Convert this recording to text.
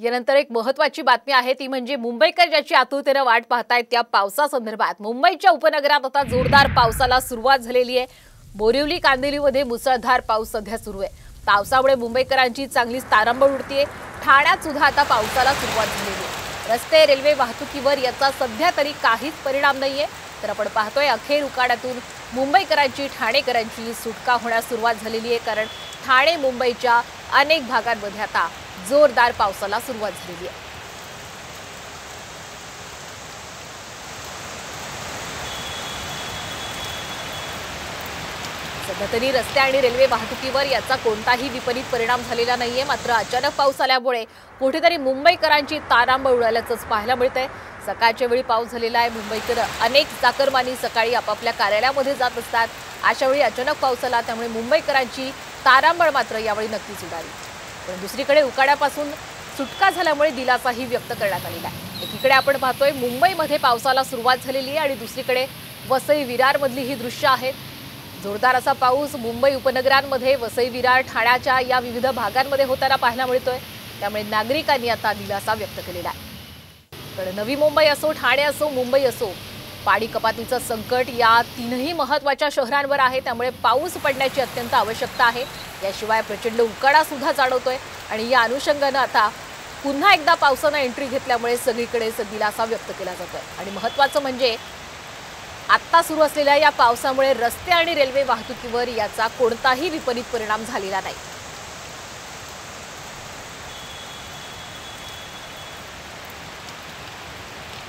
यानंतर एक महत्त्वाची बातमी आहे ती म्हणजे मुंबईकर ज्याची आतुरतेने वाट पाहतायत त्या पावसासंदर्भात मुंबईच्या उपनगरात आता जोरदार पावसाला सुरुवात झालेली आहे। बोरिवली कांदिवलीमध्ये मुसळधार पाऊस सध्या सुरू आहे। पावसामुळे मुंबईकरांची चांगलीच तारांबळ उडतीये। ठाण्यात सुद्धा आता पावसाला सुरुवात झालेली आहे। रस्ते रेल्वे वाहतुकीवर याचा सध्या तरी काहीच परिणाम नाहीये। तर आपण पाहतोय अखेर उकाड्यातून मुंबईकरांची ठाणेकरांची सुटका होण्यास सुरुवात झालेली आहे, कारण ठाणे मुंबईच्या अनेक भागांमध्ये आता जोरदार पावसाला सुरुवात झालेली आहे। सध्या तरी रस्ते आणि रेल्वे वाहतुकीवर याचा कोणताही विपरीत परिणाम झालेला नाहीये। मात्र अचानक पाऊस आल्यामुळे कुठेतरी मुंबईकरांची तारांबळ उडाल्याचंच पाहायला मिळतंय। सकाळच्या वेळी पाऊस झालेला आहे। मुंबईकर अनेक चाकरमानी सकाळी आपापल्या कार्यालयामध्ये जात असतात। अशा वेळी अचानक पाऊस आला त्यामुळे मुंबईकरांची तारांबळ मात्र यावेळी नक्कीच उडाली। पण दुसरीकडे उकाड्यापासून सुटका झाल्यामुळे दिलासाही व्यक्त करण्यात आलेला आहे। एकीकडे आपण पाहतोय मुंबईमध्ये पावसाला सुरुवात झालेली आहे आणि दुसरीकडे वसई विरार मधली ही दृश्य आहेत। जोरदार असा पाऊस मुंबई उपनगरांमध्ये वसई विरार ठाण्याच्या या विविध भागांमध्ये होताना पाहायला मिळतोय। त्यामुळे नागरिकांनी आता दिलासा व्यक्त केलेला आहे। तर नवी मुंबई असो, ठाणे असो, मुंबई असो, पाणी कपातीचं संकट या तीनही महत्त्वाच्या शहरांवर आहे। त्यामुळे पाऊस पडण्याची अत्यंत आवश्यकता आहे। याशिवाय प्रचंड उकाडा सुद्धा जाणवतोय आणि या अनुषंगाने आता पुन्हा एकदा पावसाने एंट्री घेतल्यामुळे सगळीकडे दिलासा व्यक्त केला जातोय। आणि महत्त्वाचं म्हणजे आता सुरू असलेल्या या पावसामुळे रस्ते आणि रेल्वे वाहतुकीवर याचा कोणताही विपरीत परिणाम झालेला नाही।